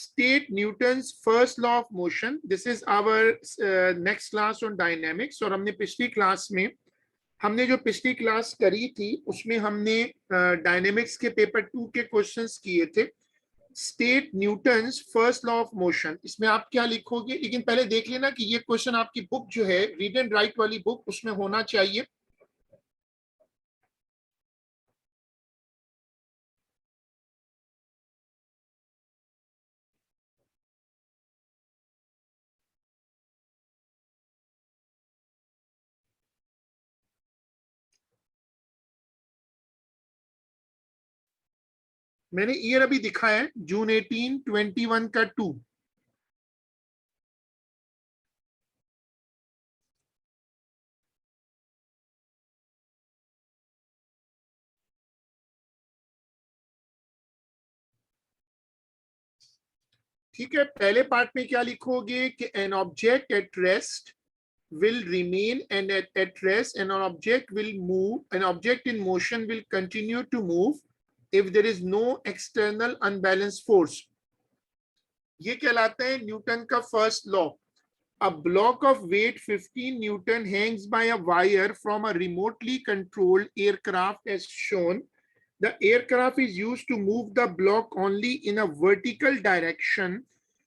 state Newton's first law of motion. This is our next class on dynamics. और हमने पिछली class में जो पिछली क्लास करी थी उसमें हमने डायनेमिक्स के पेपर 2 के क्वेश्चंस किए थे. State Newton's first law of motion. इसमें आप क्या लिखोगे, लेकिन पहले देख लेना कि ये क्वेश्चन आपकी बुक जो है रीड एंड राइट वाली बुक उसमें होना चाहिए. मैंने ईयर अभी दिखाया है, जून 18 21 का 2. ठीक है, पहले पार्ट में क्या लिखोगे कि an object at rest will remain and at rest, and an object will move, an object in motion will continue to move if there is no external unbalanced force. ये कहलाता है न्यूटन का first law. A block of weight 15 Newton hangs by a wire from a remotely controlled aircraft as shown. The aircraft is used to move the block only in a vertical direction.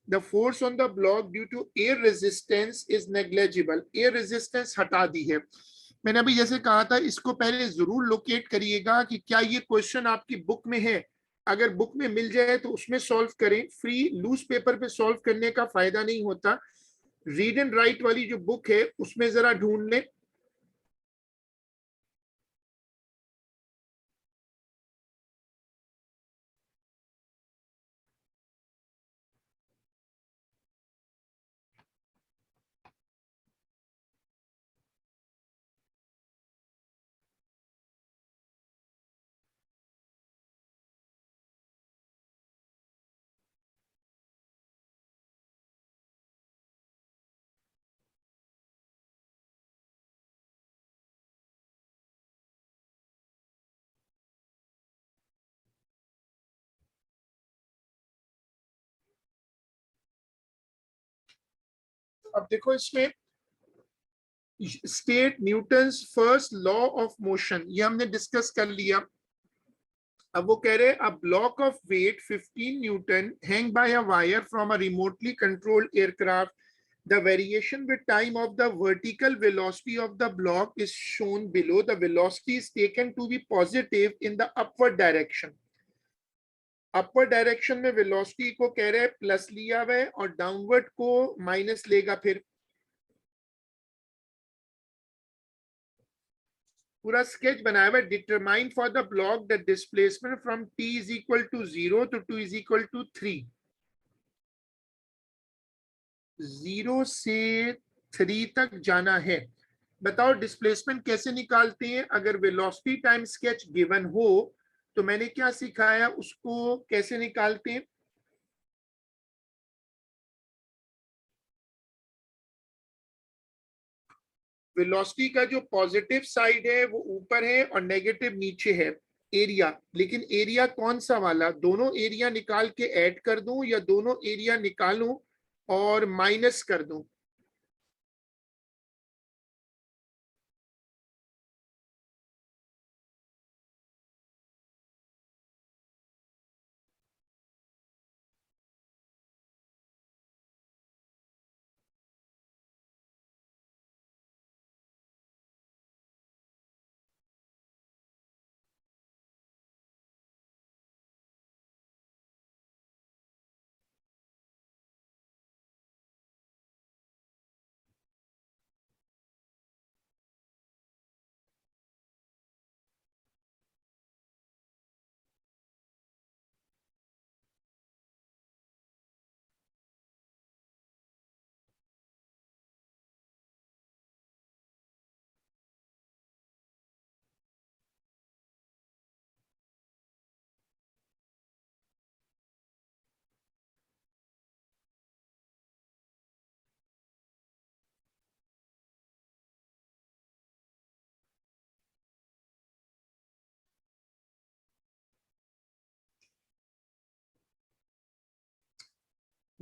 The force on the block due to air resistance is negligible. Air resistance हटा दी है. मैंने अभी जैसे कहा था, इसको पहले जरूर लोकेट करिएगा कि क्या ये क्वेश्चन आपकी बुक में है. अगर बुक में मिल जाए तो उसमें सॉल्व करें. फ्री लूज पेपर पे सॉल्व करने का फायदा नहीं होता. रीड एंड राइट वाली जो बुक है उसमें जरा ढूंढ लें. अब देखो, इसमें state Newton's first law of motion ये हमने डिस्कस कर लिया. अब वो कह रहे हैं, a block of weight 15 newton hang by a wire from a remotely controlled aircraft. The variation with time of the vertical velocity of the block is shown below. The velocity is taken to be positive in the upward direction. Upper direction में velocity को कह रहे हैं plus लिया हुआ है और downward को माइनस लेगा. फिर पूरा स्केच बनाया हुआ है. Determine for the block the displacement from t is equal to 0 to 2 is equal to 3. 0 से 3 तक जाना है. बताओ डिस्प्लेसमेंट कैसे निकालते हैं. अगर वेलोसिटी टाइम स्केच गिवन हो तो मैंने क्या सिखाया, उसको कैसे निकालते हैं. वेलोसिटी का जो पॉजिटिव साइड है वो ऊपर है और नेगेटिव नीचे है. एरिया, लेकिन एरिया कौन सा वाला. दोनों एरिया निकाल के ऐड कर दूं या दोनों एरिया निकालूं और माइनस कर दूं.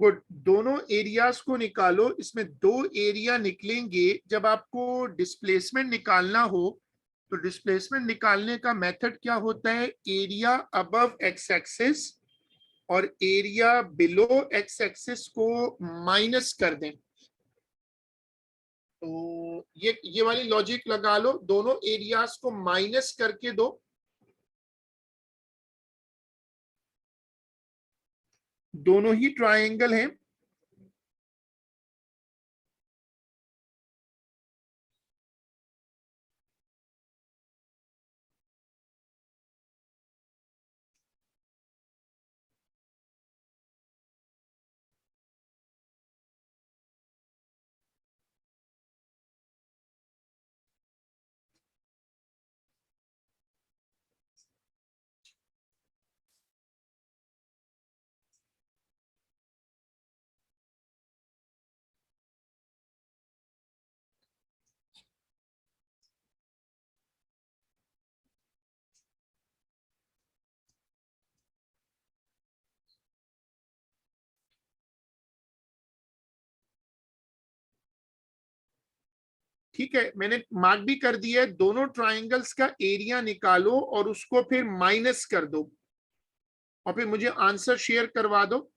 गुड, दोनों एरियाज को निकालो। इसमें दो एरिया निकलेंगे। जब आपको डिस्प्लेसमेंट निकालना हो तो डिस्प्लेसमेंट निकालने का मेथड क्या होता है? एरिया अबव एक्स एक्सिस और एरिया बिलो एक्स एक्सिस को माइनस कर दें। तो ये वाली लॉजिक लगा लो, दोनों एरियाज को माइनस करके दो। दोनों ही ट्रायंगल हैं। ठीक है, मैंने मार्क भी कर दिया है। दोनों ट्रायंगल्स का एरिया निकालो और उसको फिर माइनस कर दो और फिर मुझे आंसर शेयर करवा दो।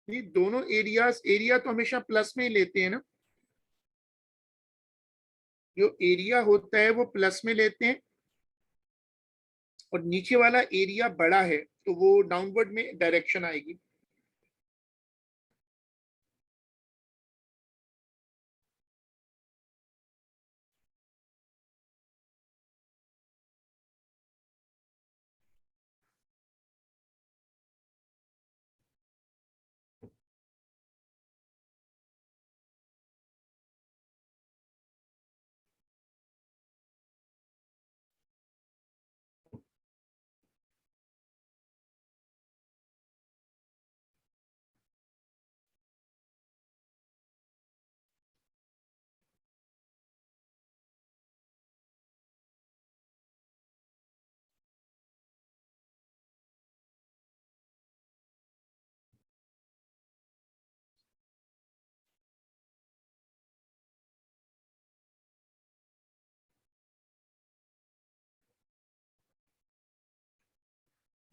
नहीं, दोनों एरियाज, एरिया तो हमेशा प्लस में ही लेते हैं ना। जो एरिया होता है वो प्लस में लेते हैं और नीचे वाला एरिया बड़ा है तो वो डाउनवर्ड में डायरेक्शन आएगी।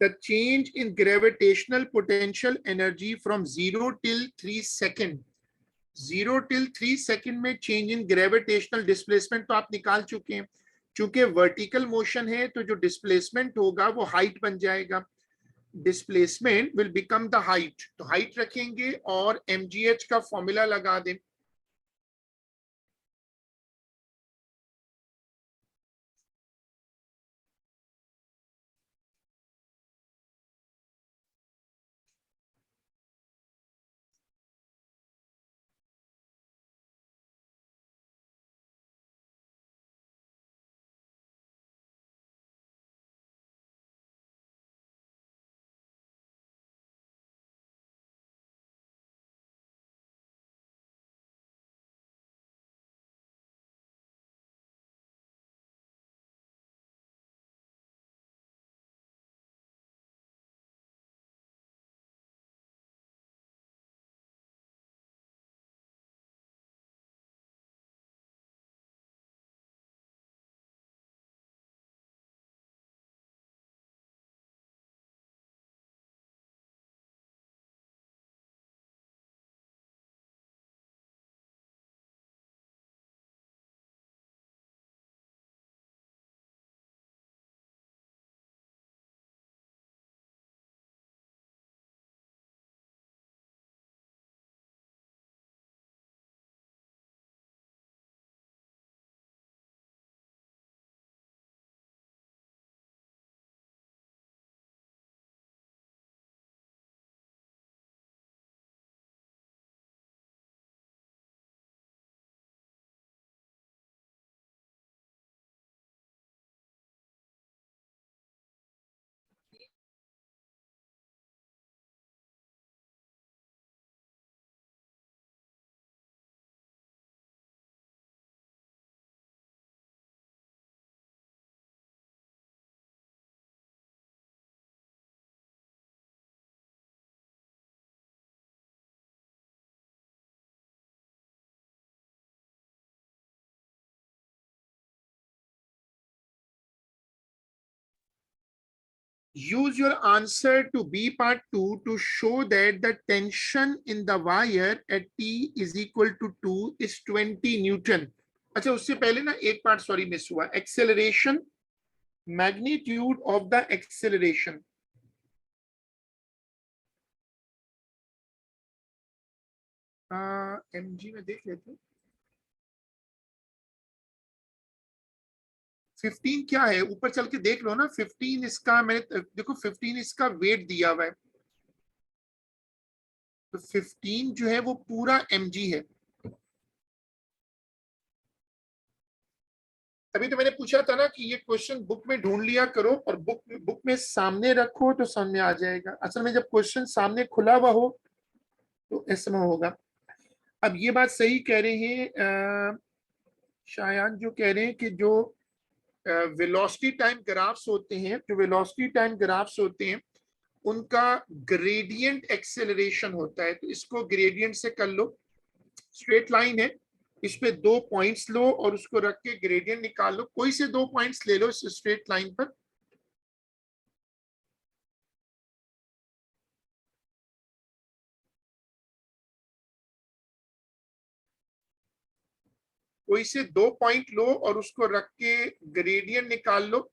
The change in gravitational potential energy from 0 till 3 second, 0 till 3 second में चेंज इन ग्रेविटेशनल डिस्प्लेसमेंट तो आप निकाल चुके हैं। चूंकि वर्टिकल मोशन है तो जो डिस्प्लेसमेंट होगा वो हाइट बन जाएगा। Displacement will become the height, तो हाइट रखेंगे और mgh का फॉर्मूला लगा दें। use your answer to B part 2 to show that the tension in the wire at T is equal to 2 is 20 Newton. अच्छा, उससे पहले ना एक पार्ट सॉरी मिस हुआ, acceleration, magnitude of the acceleration. mg में देख लेते हैं. 15 क्या है, ऊपर चल के देख लो ना. 15 इसका, मैंने देखो 15 इसका वेट दिया हुआ है, तो 15 जो है वो पूरा mg है. अभी तो मैंने पूछा था ना कि ये क्वेश्चन बुक में ढूंढ लिया करो और बुक में सामने रखो तो समझ में आ जाएगा. असल में जब क्वेश्चन सामने खुला हुआ हो तो ऐसा में होगा. अब ये बात सही कह रहे हैं शायान, जो कह रहे हैं कि जो वेलोसिटी टाइम ग्राफ्स होते हैं, जो वेलोसिटी टाइम ग्राफ्स होते हैं उनका ग्रेडियंट एक्सेलरेशन होता है. तो इसको ग्रेडियंट से कर लो. स्ट्रेट लाइन है, इस पे 2 पॉइंट्स लो और उसको रख के ग्रेडियंट निकाल लो. कोई से 2 पॉइंट्स ले लो इस स्ट्रेट लाइन पर. कोई से 2 पॉइंट लो और उसको रख के ग्रेडियंट निकाल लो.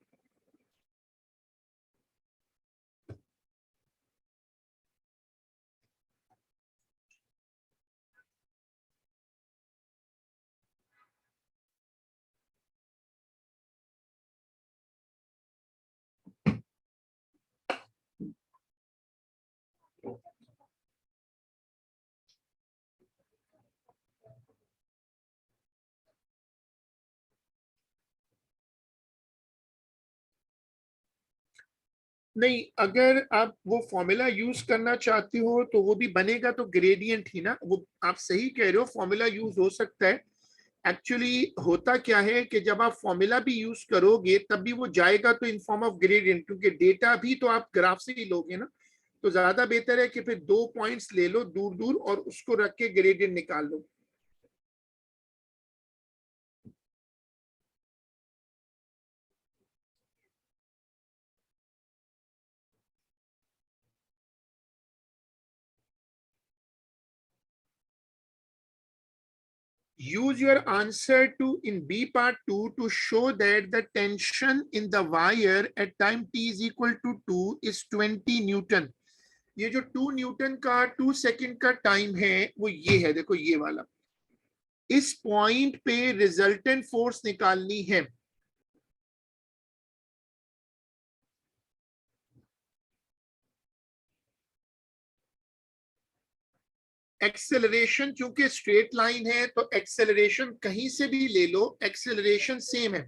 नहीं, अगर आप वो फॉर्मूला यूज करना चाहते हो तो वो भी बनेगा, तो ग्रेडियंट ही ना वो. आप सही कह रहे हो, फॉर्मूला यूज हो सकता है. एक्चुअली होता क्या है कि जब आप फॉर्मूला भी यूज करोगे तब भी वो जाएगा तो इन फॉर्म ऑफ ग्रेडियंट, क्योंकि डेटा भी तो आप ग्राफ से ही लोगे ना. तो ज्यादा बेहतर है कि फिर 2 पॉइंट्स ले लो दूर दूर और उसको रख के ग्रेडियंट निकाल लो. Use your answer to in B part 2 to show that the tension in the wire at time t is equal to 2 is 20 Newton. ये जो 2 न्यूटन का 2 सेकंड का टाइम है वो ये है, देखो ये वाला. इस पॉइंट पे रिजल्टेंट फोर्स निकालनी है. एक्सेलरेशन चूंकि स्ट्रेट लाइन है तो एक्सेलरेशन कहीं से भी ले लो, एक्सेलरेशन सेम है.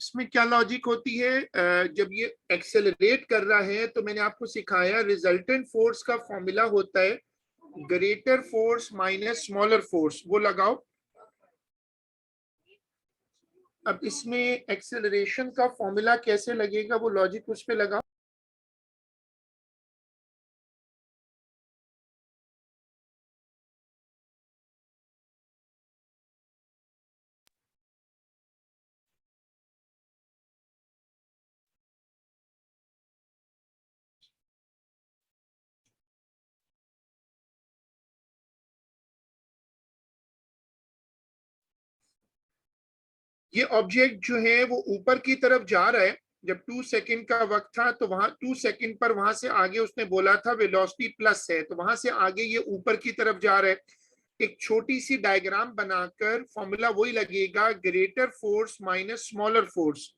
इसमें क्या लॉजिक होती है, जब ये एक्सेलरेट कर रहा है तो मैंने आपको सिखाया रिजल्टेंट फोर्स का फॉर्मूला होता है greater force minus smaller force, वो लगाओ. अब इसमें एक्सेलरेशन का फॉर्मूला कैसे लगेगा वो लॉजिक उस पे लगाओ. ये ऑब्जेक्ट जो है वो ऊपर की तरफ जा रहा है. जब 2 सेकंड का वक्त था तो वहां 2 सेकंड पर वहां से आगे उसने बोला था वेलोसिटी प्लस है, तो वहां से आगे ये ऊपर की तरफ जा रहा है. एक छोटी सी डायग्राम बनाकर फॉर्मूला वही लगेगा greater force minus smaller force.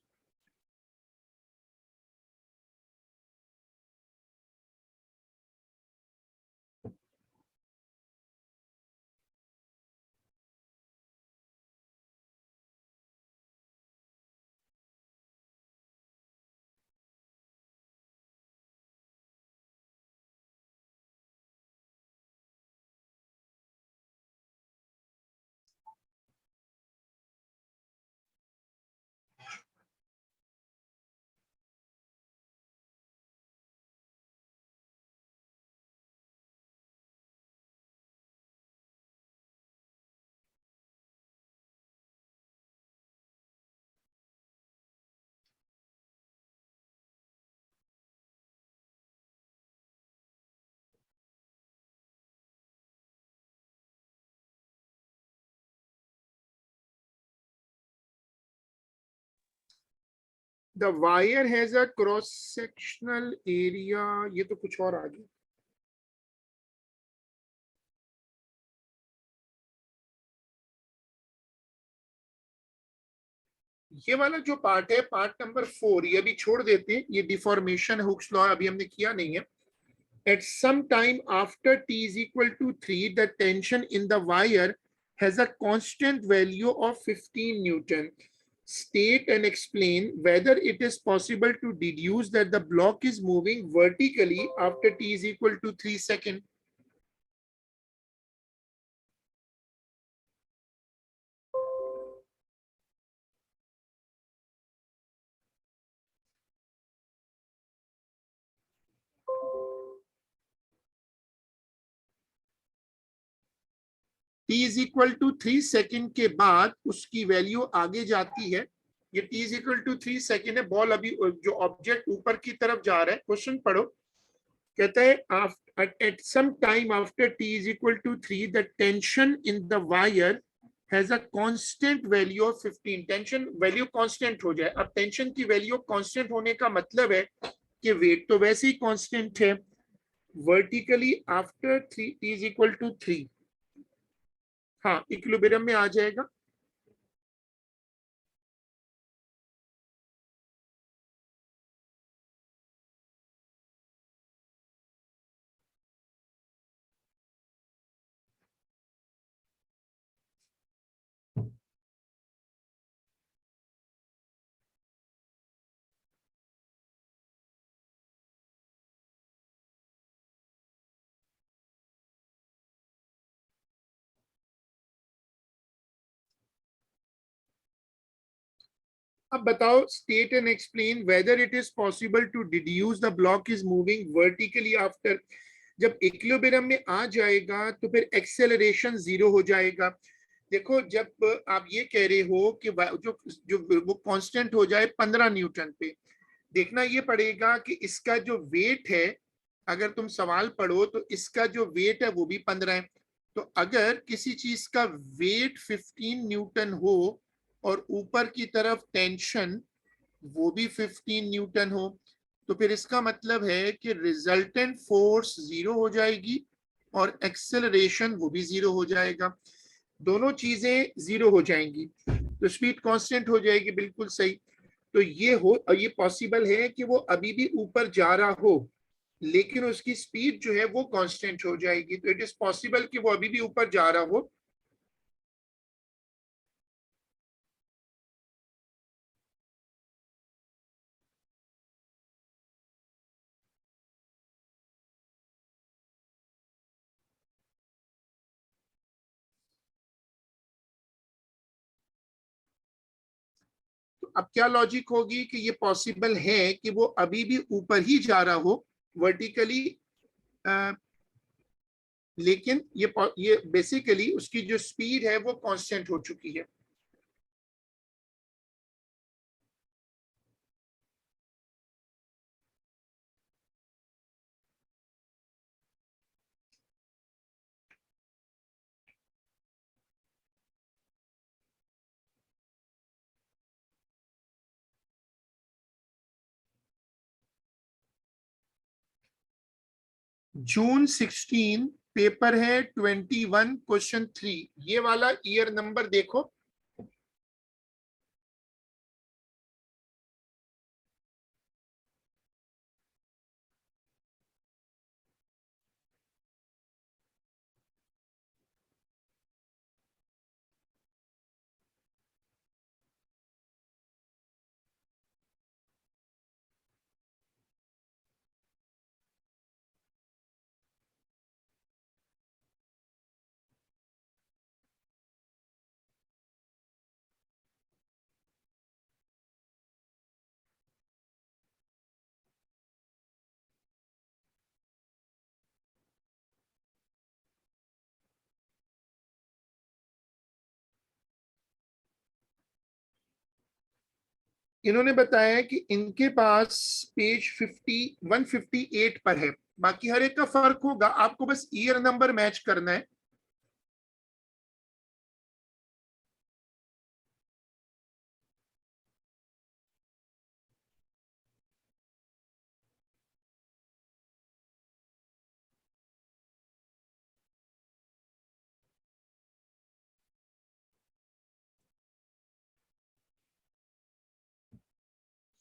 The wire has a cross sectional area, ये तो कुछ और आ गया। ये वाला जो पार्ट है, पार्ट नंबर 4, ये अभी छोड़ देते हैं, ये डिफॉर्मेशन हुक्स लॉ अभी हमने किया नहीं है। At some time after t is equal to 3, the tension in the wire has a constant value of 15 Newton. State and explain whether it is possible to deduce that the block is moving vertically after t is equal to 3 seconds. t is equal to 3 second के बाद उसकी value आगे जाती है। ये t is equal to 3 second है, ball अभी जो ऑब्जेक्ट ऊपर की तरफ जा रहा है। क्वेश्चन पढ़ो, कहता है at some time after t is equal to 3, the tension in the wire has a constant value of 15. Tension value constant हो जाए। अब टेंशन की वैल्यू कांस्टेंट होने का मतलब है कि वेट तो वैसे ही कांस्टेंट है। Vertically after 3 t is equal to 3, हाँ इक्विलिब्रियम में आ जाएगा। अब बताओ, state and explain whether it is possible to deduce the block is moving vertically after. जब इक्विलिब्रियम में आ जाएगा तो फिर एक्सेलरेशन जीरो हो जाएगा। देखो, जब आप ये कह रहे हो कि जो जो वो कांस्टेंट हो जाए 15 न्यूटन पे, देखना ये पड़ेगा कि इसका जो वेट है, अगर तुम सवाल पढ़ो तो इसका जो वेट है वो भी 15 है। तो अगर किसी चीज का वेट 15 न्यूटन हो और ऊपर की तरफ टेंशन वो भी 15 न्यूटन हो, तो फिर इसका मतलब है कि रिजल्टेंट फोर्स जीरो हो जाएगी और एक्सेलरेशन वो भी जीरो हो जाएगा। दोनों चीजें जीरो हो जाएंगी तो स्पीड कांस्टेंट हो जाएगी। बिल्कुल सही। तो ये पॉसिबल है कि वो अभी भी ऊपर जा रहा हो लेकिन उसकी स्पीड जो है वो कांस्टेंट हो जाएगी। तो इट इज पॉसिबल कि वो अभी भी ऊपर जा रहा हो। तो अब क्या लॉजिक होगी कि ये पॉसिबल है कि वो अभी भी ऊपर ही जा रहा हो वर्टिकली, लेकिन ये बेसिकली उसकी जो स्पीड है वो कांस्टेंट हो चुकी है। जून 16, पेपर है 21, क्वेश्चन 3। ये वाला ईयर नंबर देखो, इन्होंने बताया कि इनके पास पेज 158 पर है। बाकी हर एक का फर्क होगा, आपको बस ईयर नंबर मैच करना है।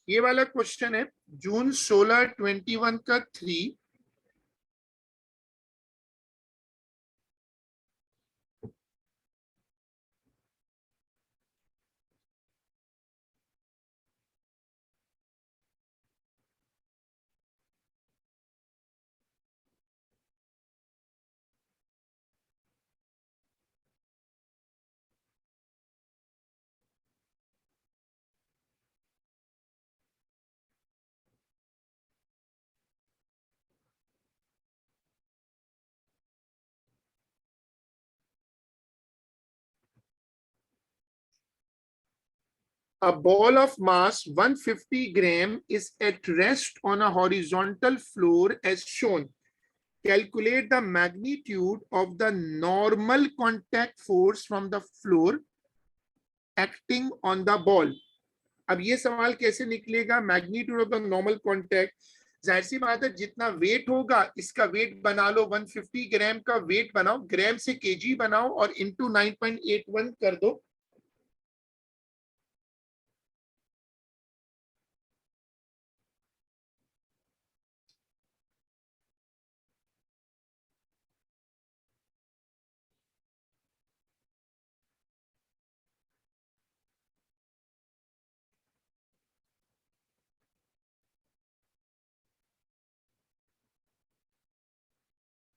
ये वाला क्वेश्चन है जून 16 21 का 3। A ball of mass 150 gram is at rest on a horizontal floor as shown. Calculate the magnitude of the normal contact force from the floor acting on the ball. अब ये सवाल कैसे निकलेगा? Magnitude of the normal contact, जाहिर सी बात है जितना wait होगा इसका वेट बना लो, 150 ग्राम का वेट बनाओ, ग्राम से केजी बनाओ और इंटू 9.81 कर दो।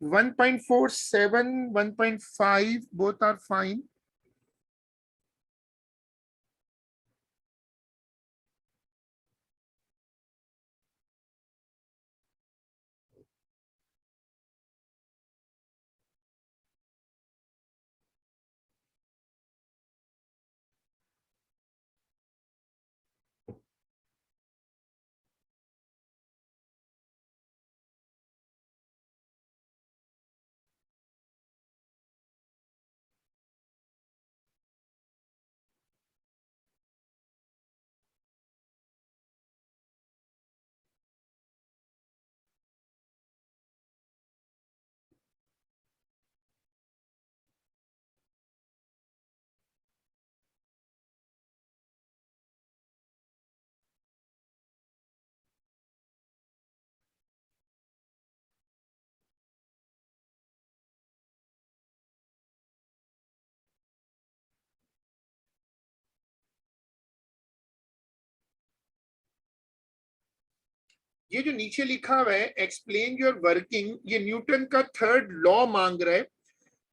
1.47, 1.5, both are fine. ये जो नीचे लिखा हुआ है एक्सप्लेन योर वर्किंग, ये न्यूटन का थर्ड लॉ मांग रहा है।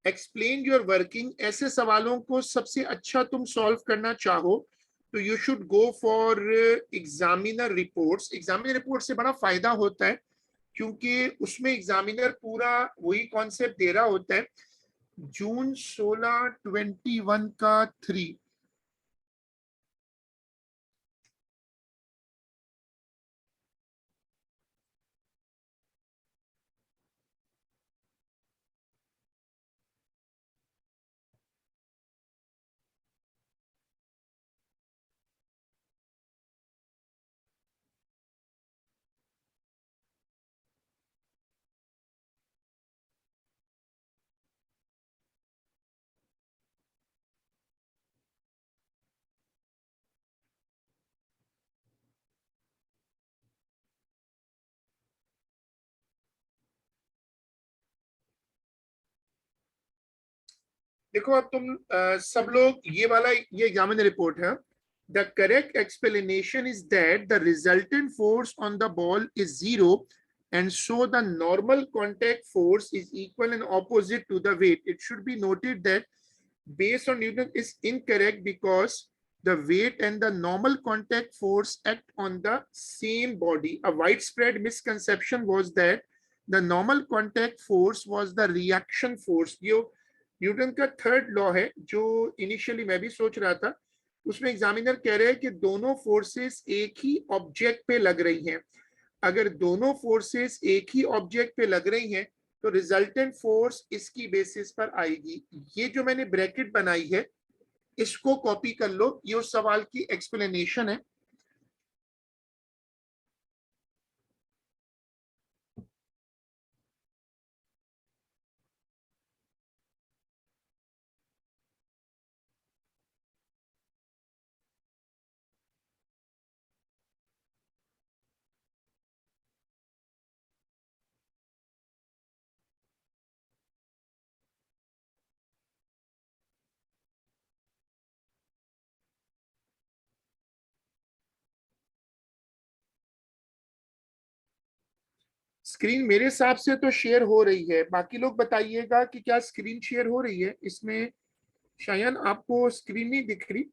एक्सप्लेन योर वर्किंग, ऐसे सवालों को सबसे अच्छा तुम सॉल्व करना चाहो तो you should go for examiner reports. Examiner report से बड़ा फायदा होता है क्योंकि उसमें एग्जामिनर पूरा वही कॉन्सेप्ट दे रहा होता है। जून 16 21 का 3। देखो अब तुम सब लोग ये वाला, ये एग्जामिनर रिपोर्ट है। The correct explanation is that the resultant force on the ball is zero and so the normal contact force is equal and opposite to the weight. It should be noted that based on Newton is incorrect because the weight and the normal contact force act on the same body. A widespread misconception was that the normal contact force was the reaction force. ये Newton का third law है जो initially मैं भी सोच रहा था। उसमें एग्जामिनर कह रहे हैं कि दोनों फोर्सेस एक ही ऑब्जेक्ट पे लग रही हैं। अगर दोनों फोर्सेस एक ही ऑब्जेक्ट पे लग रही हैं तो रिजल्टेंट फोर्स इसकी बेसिस पर आएगी। ये जो मैंने ब्रैकेट बनाई है इसको कॉपी कर लो, ये उस सवाल की एक्सप्लेनेशन है। स्क्रीन मेरे हिसाब से तो शेयर हो रही है, बाकी लोग बताइएगा कि क्या स्क्रीन शेयर हो रही है। इसमें शायद आपको स्क्रीन नहीं दिख रही,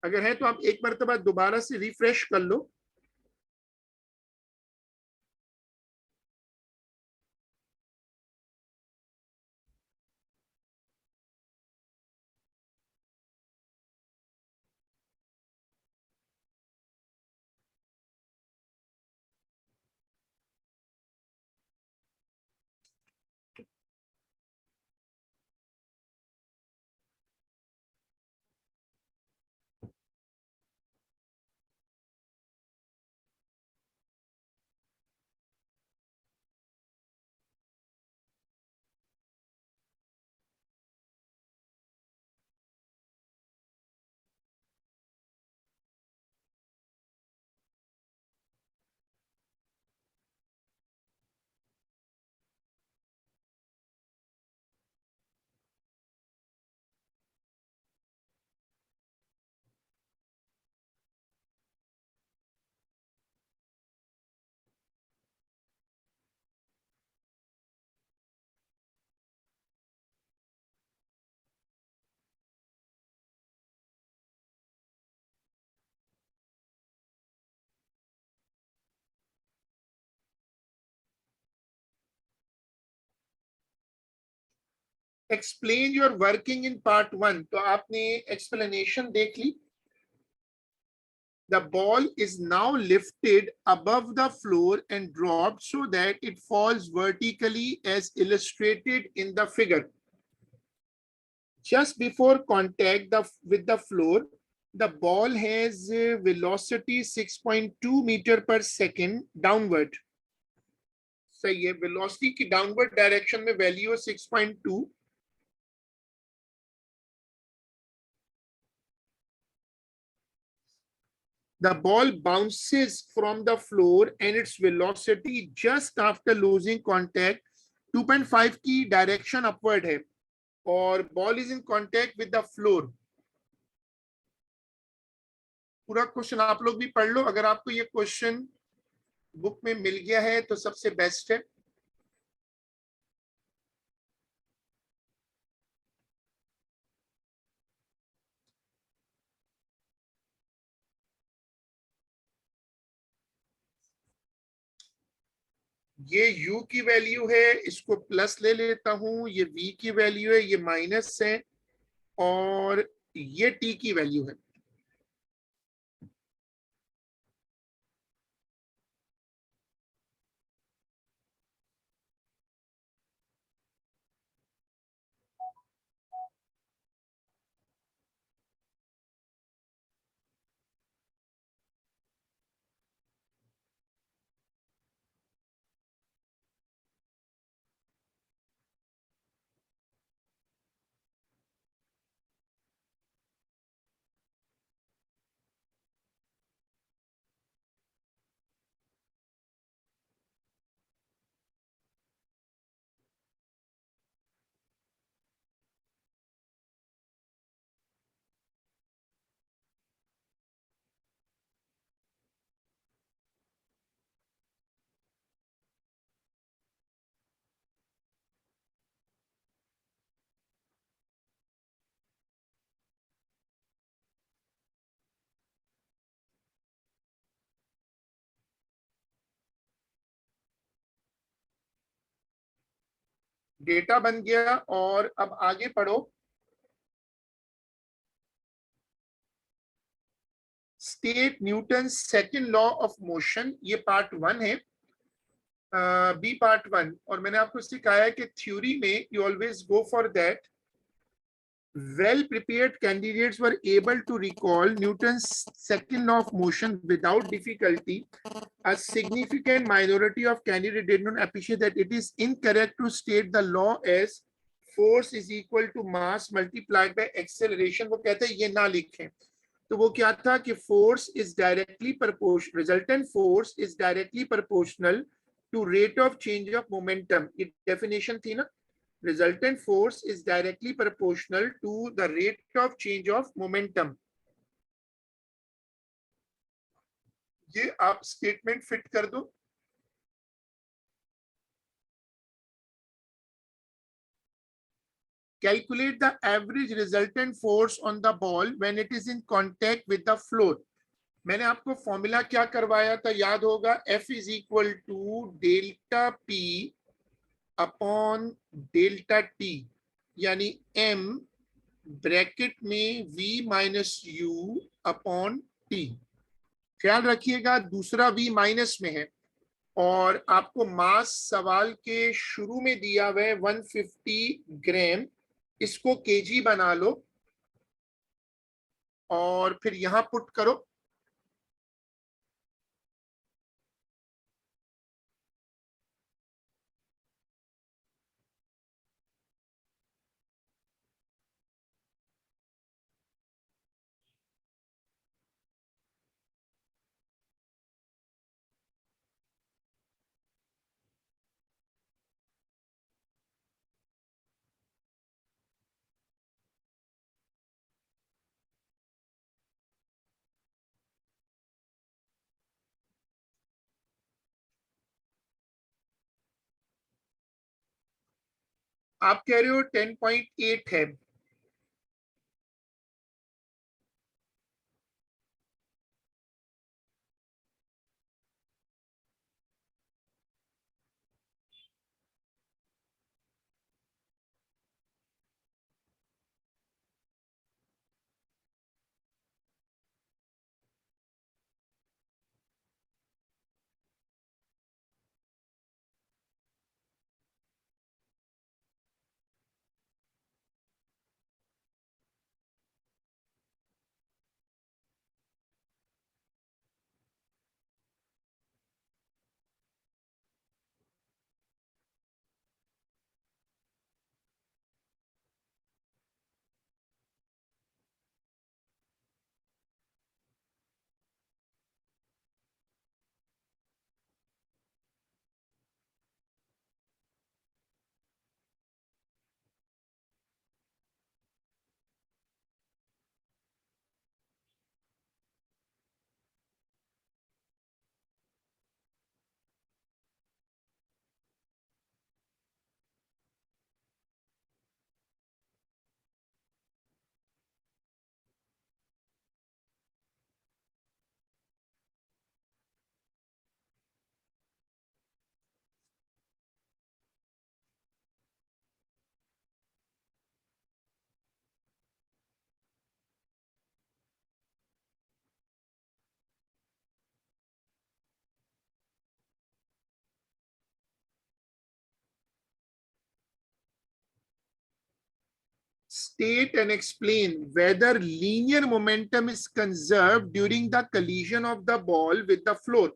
अगर है तो आप एक मरतबा दोबारा से रिफ्रेश कर लो। Explain your working in part 1, तो आपने एक्सप्लेनेशन देख ली। The ball is now lifted above the floor and dropped so that it falls vertically as illustrated in the figure. Just before contact with the floor, the ball has velocity 6.2 meter per second downward. सही है, velocity की downward direction में value है 6.2। The ball bounces from the floor and its velocity just after losing contact 2.5 की direction upward है और ball is in contact with the floor. पूरा question आप लोग भी पढ़ लो, अगर आपको ये क्वेश्चन बुक में मिल गया है तो सबसे बेस्ट है। ये u की वैल्यू है, इसको प्लस ले लेता हूं, ये v की वैल्यू है, ये माइनस है, और ये t की वैल्यू है। डेटा बन गया और अब आगे पढ़ो। State Newton second law of motion, ये पार्ट 1 है, बी पार्ट 1। और मैंने आपको सिखाया है कि थ्योरी में you always go for that well prepared candidates were able to recall Newton's second law of motion without difficulty. A significant minority of candidates did not appreciate that it is incorrect to state the law as force is equal to mass multiplied by acceleration। वो कहते हैं ये ना लिखें, तो वो क्या था कि force is directly proportional, resultant force is directly proportional to rate of change of momentum। ये definition थी ना, resultant force is directly proportional to the rate of change of momentum। ये आप स्टेटमेंट फिट कर दो। Calculate the average resultant force on the ball when it is in contact with the floor. मैंने आपको formula क्या करवाया था, याद होगा, F is equal to delta P upon delta T, यानी M ब्रैकेट में V minus U upon T। ख्याल रखिएगा दूसरा V माइनस में है, और आपको मास सवाल के शुरू में दिया हुआ है 150 ग्राम, इसको केजी बना लो और फिर यहां पुट करो। आप कह रहे हो 10.8 है। State and explain whether linear momentum is conserved during the collision of the ball with the floor.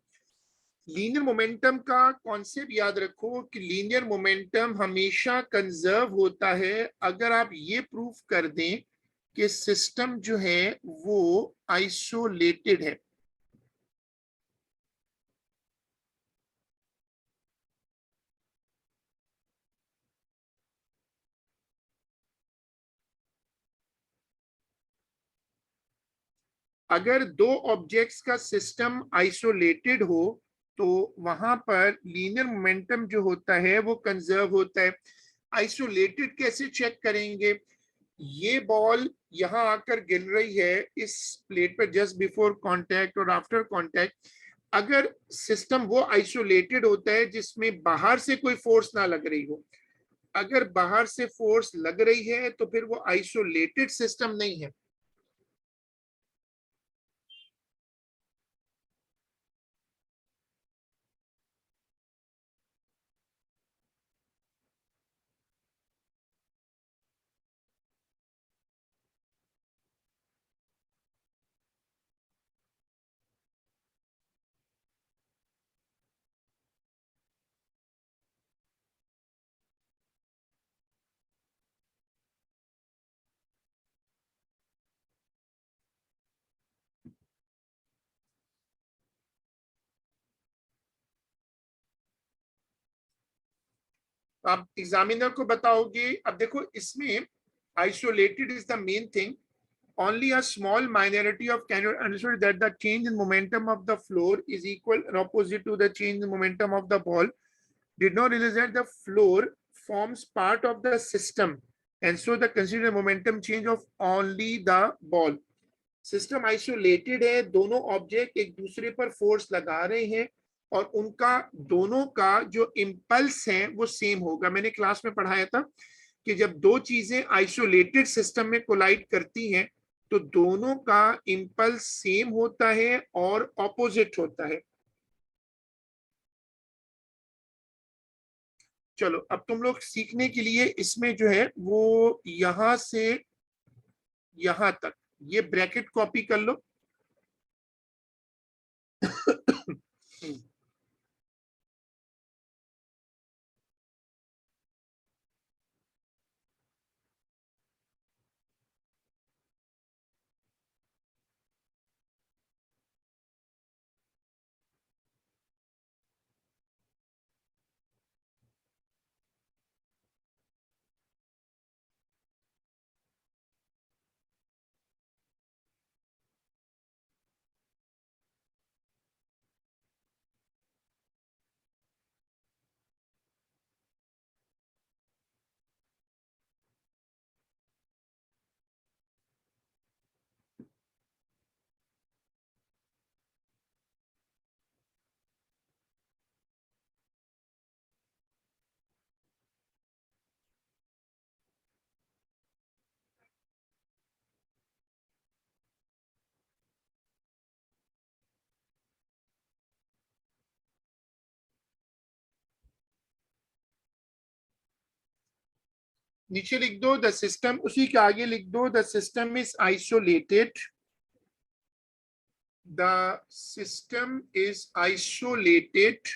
Linear momentum का कॉन्सेप्ट याद रखो कि लीनियर मोमेंटम हमेशा कंजर्व होता है अगर आप ये प्रूफ कर दें कि सिस्टम जो है वो आइसोलेटेड है। अगर दो ऑब्जेक्ट्स का सिस्टम आइसोलेटेड हो तो वहां पर लीनियर मोमेंटम जो होता है वो कंजर्व होता है। आइसोलेटेड कैसे चेक करेंगे, ये बॉल यहां आकर गिर रही है इस प्लेट पर जस्ट बिफोर कांटेक्ट और आफ्टर कांटेक्ट, अगर सिस्टम वो आइसोलेटेड होता है जिसमें बाहर से कोई फोर्स ना लग रही हो, अगर बाहर से फोर्स लग रही है तो फिर वो आइसोलेटेड सिस्टम नहीं है। आप एग्जामिनर को बताओगे। अब देखो इसमें isolated is the main thing, only a small minority of candidates understood that the change in momentum of the floor is equal and opposite to the change in momentum of the ball, did not realize that the floor forms part of the system, and so the consider momentum change of only the ball. System isolated है, दोनों object एक दूसरे पर force लगा रहे हैं और उनका दोनों का जो इम्पल्स है वो सेम होगा. मैंने क्लास में पढ़ाया था कि जब दो चीजें आइसोलेटेड सिस्टम में कोलाइड करती हैं तो दोनों का इम्पल्स सेम होता है और ऑपोजिट होता है. चलो अब तुम लोग सीखने के लिए इसमें जो है वो यहां से यहां तक ये ब्रैकेट कॉपी कर लो. नीचे लिख दो द सिस्टम, उसी के आगे लिख दो the system is isolated. The system is isolated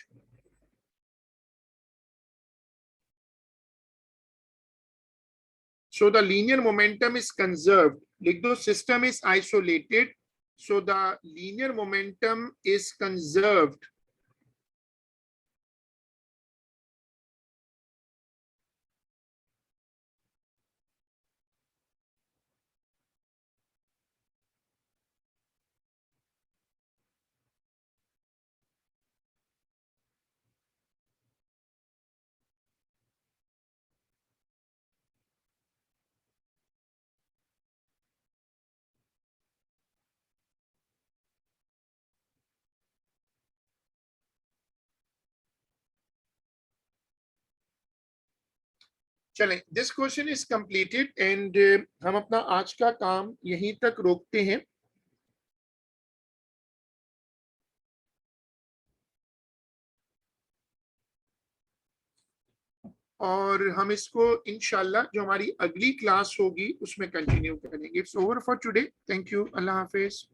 so the linear momentum is conserved. लिख दो system is isolated so the linear momentum is conserved. चलें, this question is completed and हम अपना आज का काम यहीं तक रोकते हैं और हम इसको इंशाल्लाह जो हमारी अगली क्लास होगी उसमें कंटिन्यू करेंगे. It's over for today. Thank you. Allah Hafiz.